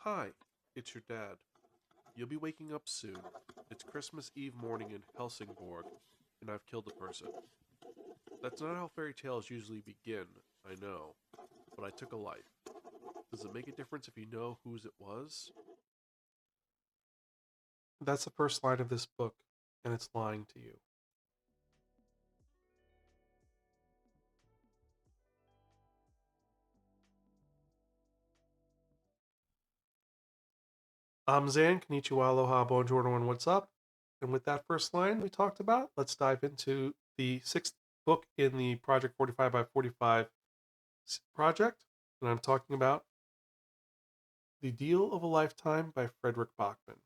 Hi, it's your dad. You'll be waking up soon. It's Christmas Eve morning in Helsingborg, and I've killed a person. That's not how fairy tales usually begin, I know, but I took a life. Does it make a difference if you know whose it was? That's the first line of this book, and it's lying to you. I'm Zan, konnichiwa, aloha, buongiorno, and what's up? And with that first line we talked about, let's dive into the sixth book in the Project 45 by 45 project. And I'm talking about The Deal of a Lifetime by Fredrik Backman.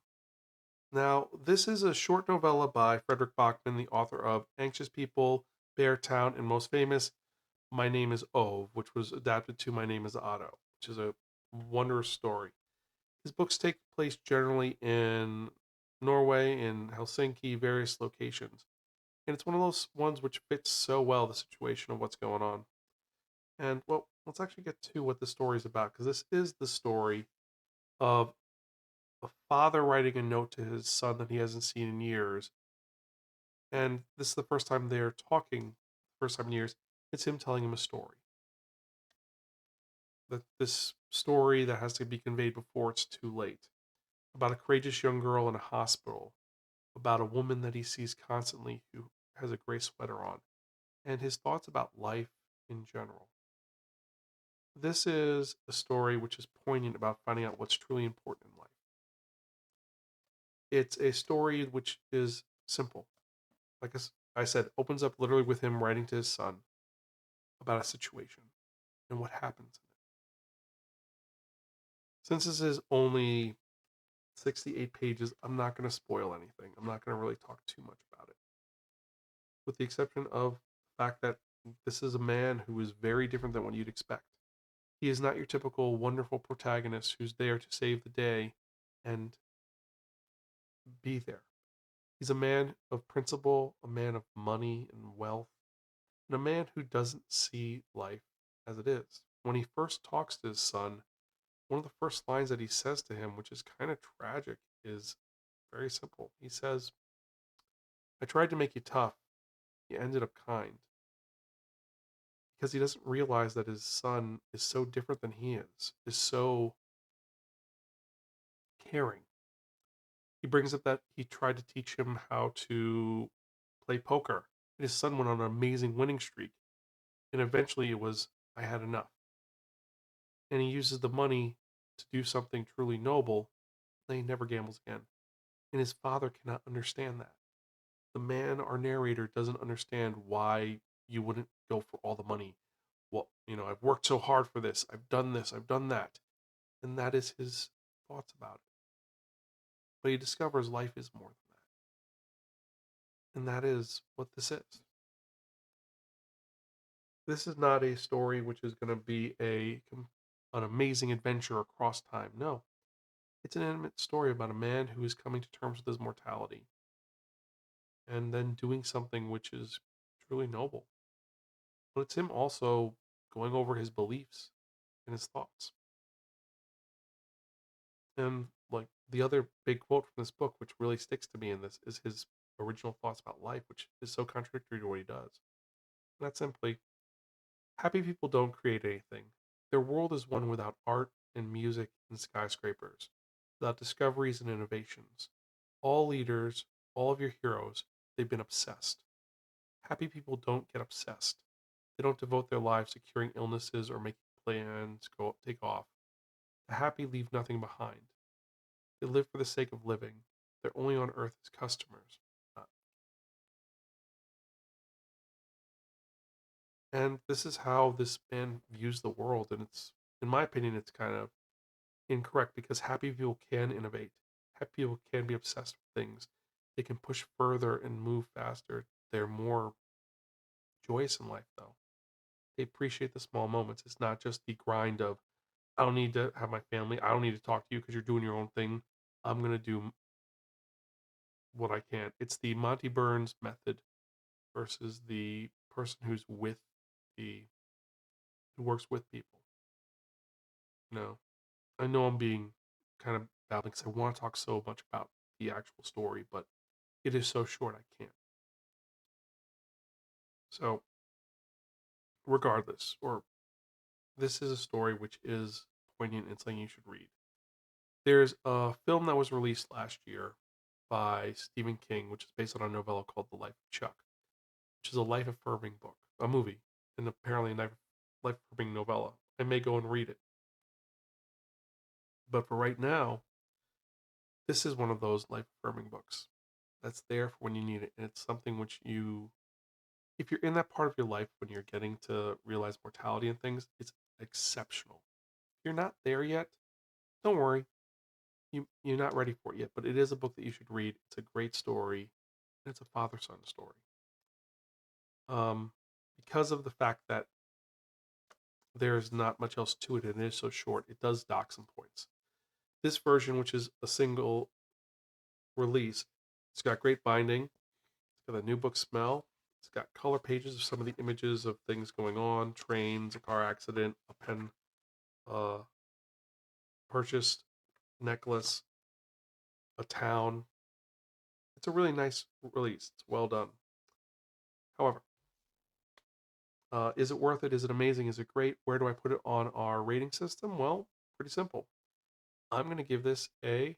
Now, this is a short novella by Fredrik Backman, the author of Anxious People, Bear Town, and most famous, My Name is Ove, which was adapted to My Name is Otto, which is a wondrous story. His books take place generally in Norway, in Helsinki, various locations. And it's one of those ones which fits so well the situation of what's going on. And, well, let's actually get to what the story is about, because this is the story of a father writing a note to his son that he hasn't seen in years. And this is the first time they're talking, first time in years. It's him telling him a story. That this story that has to be conveyed before it's too late. About a courageous young girl in a hospital. About a woman that he sees constantly who has a gray sweater on. And his thoughts about life in general. This is a story which is poignant about finding out what's truly important in life. It's a story which is simple. Like I said, opens up literally with him writing to his son about a situation and what happens in it. Since this is only 68 pages, I'm not going to spoil anything. I'm not going to really talk too much about it. With the exception of the fact that this is a man who is very different than what you'd expect. He is not your typical wonderful protagonist who's there to save the day and be there. He's a man of principle, a man of money and wealth, and a man who doesn't see life as it is. When he first talks to his son, one of the first lines that he says to him, which is kind of tragic, is very simple. He says, I tried to make you tough. You ended up kind. Because he doesn't realize that his son is so different than he is so caring. He brings up that he tried to teach him how to play poker. And his son went on an amazing winning streak. And eventually it was, I had enough. And he uses the money to do something truly noble. And he never gambles again. And his father cannot understand that. The man, our narrator, doesn't understand why you wouldn't go for all the money. Well, I've worked so hard for this. I've done that. And that is his thoughts about it. But he discovers life is more than that. And that is what this is. This is not a story which is going to be an amazing adventure across time. No. It's an intimate story about a man who is coming to terms with his mortality and then doing something which is truly noble. But it's him also going over his beliefs and his thoughts. And like the other big quote from this book, which really sticks to me in this, is his original thoughts about life, which is so contradictory to what he does. And that's simply happy people don't create anything. Their world is one without art and music and skyscrapers, without discoveries and innovations. All leaders, all of your heroes, they've been obsessed. Happy people don't get obsessed. They don't devote their lives to curing illnesses or making plans go take off. The happy leave nothing behind. They live for the sake of living. They're only on earth as customers. And this is how this man views the world. And it's, in my opinion, it's kind of incorrect because happy people can innovate. Happy people can be obsessed with things. They can push further and move faster. They're more joyous in life, though. They appreciate the small moments. It's not just the grind of, I don't need to have my family. I don't need to talk to you because you're doing your own thing. I'm going to do what I can. It's the Monty Burns method versus the person the who works with people. I know I'm being kind of babbling because I want to talk so much about the actual story, but it is so short I can't. So, regardless, or this is a story which is poignant and something you should read. There's a film that was released last year by Stephen King, which is based on a novella called The Life of Chuck, which is a life affirming book, a movie, and apparently a life affirming novella. I may go and read it. But for right now, this is one of those life affirming books that's there for when you need it. And it's something which if you're in that part of your life when you're getting to realize mortality and things, it's exceptional. If you're not there yet, don't worry. You're not ready for it yet, but it is a book that you should read. It's a great story. And it's a father-son story. Because of the fact that there's not much else to it and it is so short, it does dock some points. This version, which is a single release, it's got great binding. It's got a new book smell. It's got color pages of some of the images of things going on, trains, a car accident, a pen purchased, necklace, a town. It's a really nice release. It's well done. However, is it worth it? Is it amazing? Is it great? Where do I put it on our rating system? Well, pretty simple. I'm going to give this a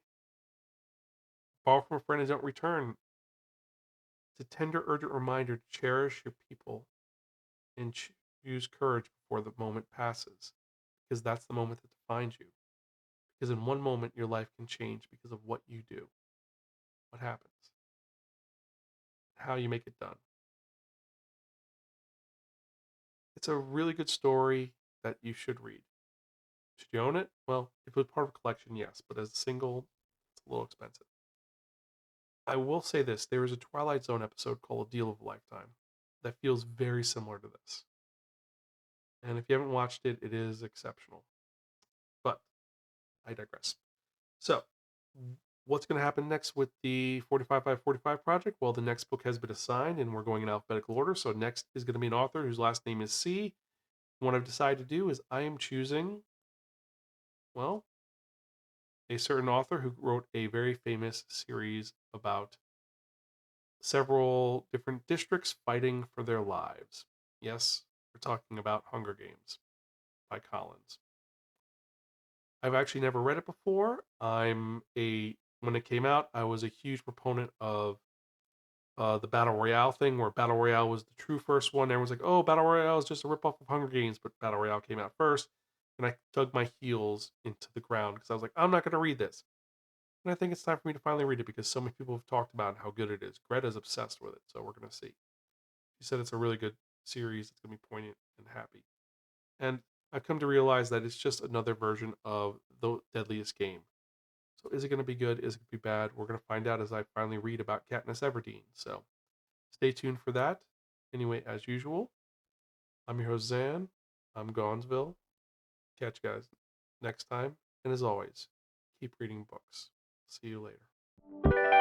borrow from a friend and don't return. It's a tender, urgent reminder to cherish your people and use courage before the moment passes, because that's the moment that defines you. Because in one moment, your life can change because of what you do, what happens, how you make it done. It's a really good story that you should read. Should you own it? Well, if it was part of a collection, yes, but as a single, it's a little expensive. I will say this, there is a Twilight Zone episode called A Deal of a Lifetime that feels very similar to this. And if you haven't watched it, it is exceptional. But I digress. So, what's going to happen next with the 45 by 45 project? Well, the next book has been assigned and we're going in alphabetical order. So, next is going to be an author whose last name is C. What I've decided to do is I am choosing, well, a certain author who wrote a very famous series about several different districts fighting for their lives. Yes, we're talking about Hunger Games by Collins. I've actually never read it before. When it came out, I was a huge proponent of the Battle Royale thing, where Battle Royale was the true first one. Everyone's like, oh, Battle Royale is just a ripoff of Hunger Games, but Battle Royale came out first. And I dug my heels into the ground because I was like, I'm not going to read this. And I think it's time for me to finally read it because so many people have talked about how good it is. Greta's obsessed with it, so we're going to see. She said it's a really good series. It's going to be poignant and happy. And I've come to realize that it's just another version of The Deadliest Game. So is it going to be good? Is it going to be bad? We're going to find out as I finally read about Katniss Everdeen. So stay tuned for that. Anyway, as usual, I'm your host, Zan. I'm Gonzville. Catch you guys next time. And as always, keep reading books. See you later.